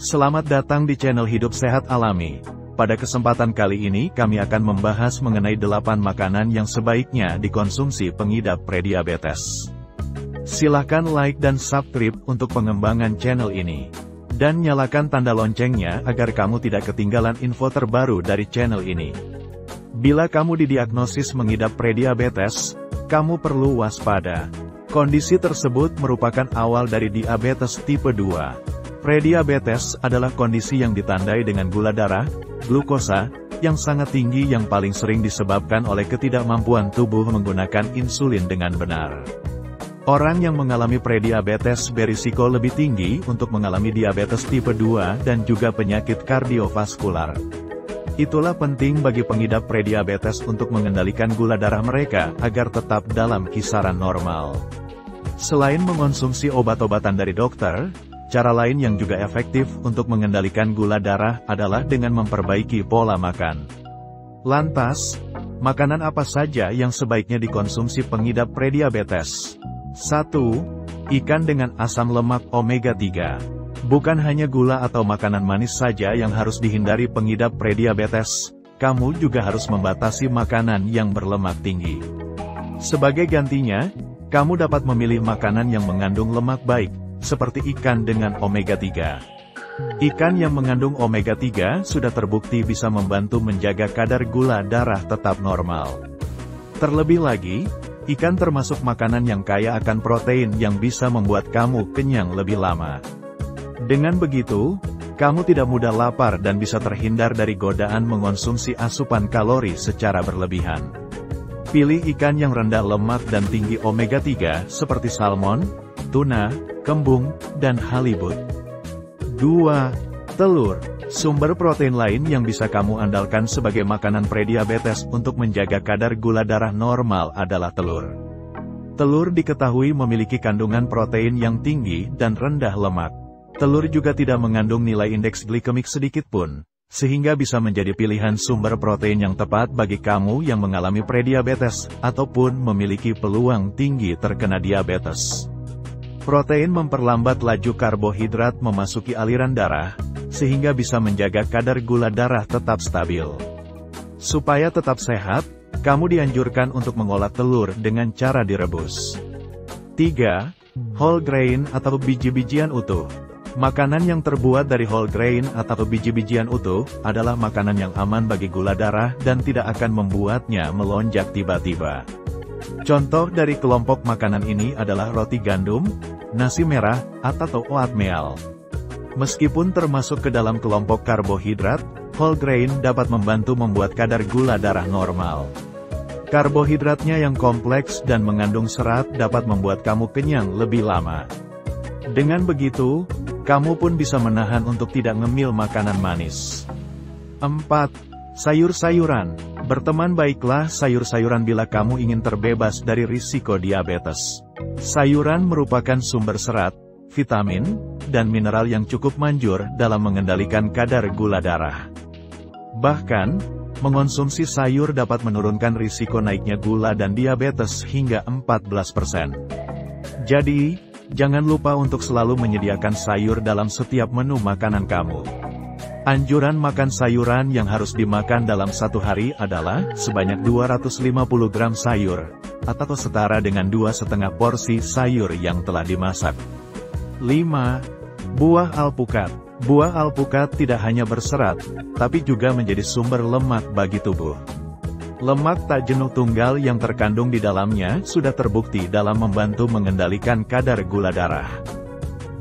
Selamat datang di channel Hidup Sehat Alami. Pada kesempatan kali ini kami akan membahas mengenai 8 makanan yang sebaiknya dikonsumsi pengidap prediabetes. Silahkan like dan subscribe untuk pengembangan channel ini. Dan nyalakan tanda loncengnya agar kamu tidak ketinggalan info terbaru dari channel ini. Bila kamu didiagnosis mengidap prediabetes, kamu perlu waspada. Kondisi tersebut merupakan awal dari diabetes tipe 2. Prediabetes adalah kondisi yang ditandai dengan gula darah, glukosa, yang sangat tinggi yang paling sering disebabkan oleh ketidakmampuan tubuh menggunakan insulin dengan benar. Orang yang mengalami prediabetes berisiko lebih tinggi untuk mengalami diabetes tipe 2 dan juga penyakit kardiovaskular. Itulah penting bagi pengidap prediabetes untuk mengendalikan gula darah mereka agar tetap dalam kisaran normal. Selain mengonsumsi obat-obatan dari dokter, cara lain yang juga efektif untuk mengendalikan gula darah adalah dengan memperbaiki pola makan. Lantas, makanan apa saja yang sebaiknya dikonsumsi pengidap prediabetes? 1. Ikan dengan asam lemak omega 3. Bukan hanya gula atau makanan manis saja yang harus dihindari pengidap prediabetes, kamu juga harus membatasi makanan yang berlemak tinggi. Sebagai gantinya, kamu dapat memilih makanan yang mengandung lemak baik, seperti ikan dengan omega 3. Ikan yang mengandung omega 3 sudah terbukti bisa membantu menjaga kadar gula darah tetap normal. Terlebih lagi, ikan termasuk makanan yang kaya akan protein yang bisa membuat kamu kenyang lebih lama. Dengan begitu, kamu tidak mudah lapar dan bisa terhindar dari godaan mengonsumsi asupan kalori secara berlebihan. Pilih ikan yang rendah lemak dan tinggi omega 3 seperti salmon, tuna, kembung, dan halibut. 2. Telur. Sumber protein lain yang bisa kamu andalkan sebagai makanan prediabetes untuk menjaga kadar gula darah normal adalah telur. Telur diketahui memiliki kandungan protein yang tinggi dan rendah lemak. Telur juga tidak mengandung nilai indeks glikemik sedikit pun, sehingga bisa menjadi pilihan sumber protein yang tepat bagi kamu yang mengalami prediabetes, ataupun memiliki peluang tinggi terkena diabetes. Protein memperlambat laju karbohidrat memasuki aliran darah, sehingga bisa menjaga kadar gula darah tetap stabil. Supaya tetap sehat, kamu dianjurkan untuk mengolah telur dengan cara direbus. 3. Whole grain atau biji-bijian utuh. Makanan yang terbuat dari whole grain atau biji-bijian utuh, adalah makanan yang aman bagi gula darah dan tidak akan membuatnya melonjak tiba-tiba. Contoh dari kelompok makanan ini adalah roti gandum, nasi merah, atau oatmeal. Meskipun termasuk ke dalam kelompok karbohidrat, whole grain dapat membantu membuat kadar gula darah normal. Karbohidratnya yang kompleks dan mengandung serat dapat membuat kamu kenyang lebih lama. Dengan begitu, kamu pun bisa menahan untuk tidak ngemil makanan manis. 4. Sayur-sayuran. Berteman baiklah sayur-sayuran bila kamu ingin terbebas dari risiko diabetes. Sayuran merupakan sumber serat, vitamin, dan mineral yang cukup manjur dalam mengendalikan kadar gula darah. Bahkan, mengonsumsi sayur dapat menurunkan risiko naiknya gula dan diabetes hingga 14%. Jadi, jangan lupa untuk selalu menyediakan sayur dalam setiap menu makanan kamu. Anjuran makan sayuran yang harus dimakan dalam satu hari adalah sebanyak 250 gram sayur, atau setara dengan 2,5 porsi sayur yang telah dimasak. 5. Buah alpukat. Buah alpukat tidak hanya berserat, tapi juga menjadi sumber lemak bagi tubuh. Lemak tak jenuh tunggal yang terkandung di dalamnya sudah terbukti dalam membantu mengendalikan kadar gula darah.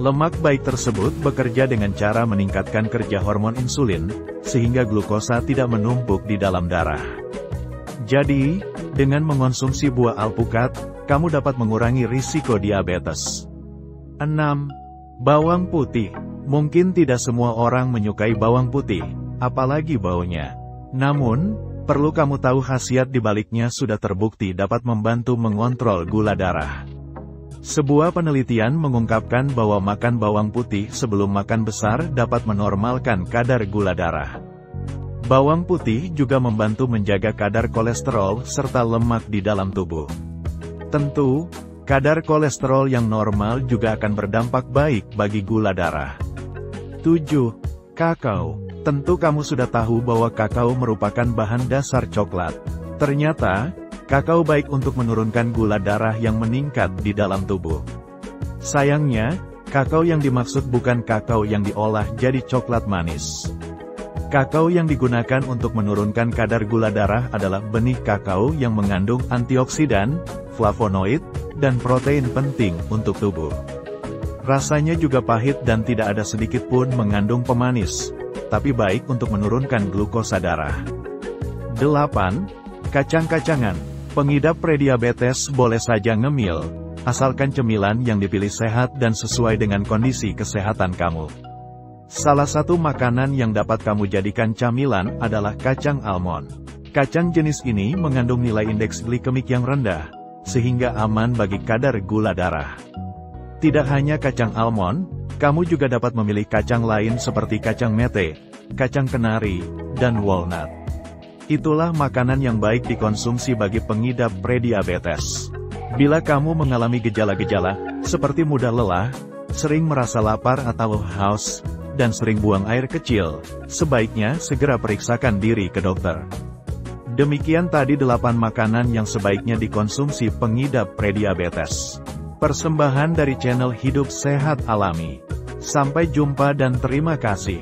Lemak baik tersebut bekerja dengan cara meningkatkan kerja hormon insulin, sehingga glukosa tidak menumpuk di dalam darah. Jadi, dengan mengonsumsi buah alpukat, kamu dapat mengurangi risiko diabetes. 6. Bawang putih. Mungkin tidak semua orang menyukai bawang putih, apalagi baunya. Namun, perlu kamu tahu khasiat di baliknya sudah terbukti dapat membantu mengontrol gula darah. Sebuah penelitian mengungkapkan bahwa makan bawang putih sebelum makan besar dapat menormalkan kadar gula darah. Bawang putih juga membantu menjaga kadar kolesterol serta lemak di dalam tubuh. Tentu, kadar kolesterol yang normal juga akan berdampak baik bagi gula darah. 7. Kakao. Tentu kamu sudah tahu bahwa kakao merupakan bahan dasar coklat. Ternyata, kakao baik untuk menurunkan gula darah yang meningkat di dalam tubuh. Sayangnya, kakao yang dimaksud bukan kakao yang diolah jadi coklat manis. Kakao yang digunakan untuk menurunkan kadar gula darah adalah benih kakao yang mengandung antioksidan, flavonoid, dan protein penting untuk tubuh. Rasanya juga pahit dan tidak ada sedikit pun mengandung pemanis, tapi baik untuk menurunkan glukosa darah. 8. Kacang-kacangan. Pengidap prediabetes boleh saja ngemil, asalkan cemilan yang dipilih sehat dan sesuai dengan kondisi kesehatan kamu. Salah satu makanan yang dapat kamu jadikan camilan adalah kacang almond. Kacang jenis ini mengandung nilai indeks glikemik yang rendah, sehingga aman bagi kadar gula darah. Tidak hanya kacang almond, kamu juga dapat memilih kacang lain seperti kacang mete, kacang kenari, dan walnut. Itulah makanan yang baik dikonsumsi bagi pengidap prediabetes. Bila kamu mengalami gejala-gejala, seperti mudah lelah, sering merasa lapar atau haus, dan sering buang air kecil, sebaiknya segera periksakan diri ke dokter. Demikian tadi 8 makanan yang sebaiknya dikonsumsi pengidap prediabetes. Persembahan dari channel Hidup Sehat Alami. Sampai jumpa dan terima kasih.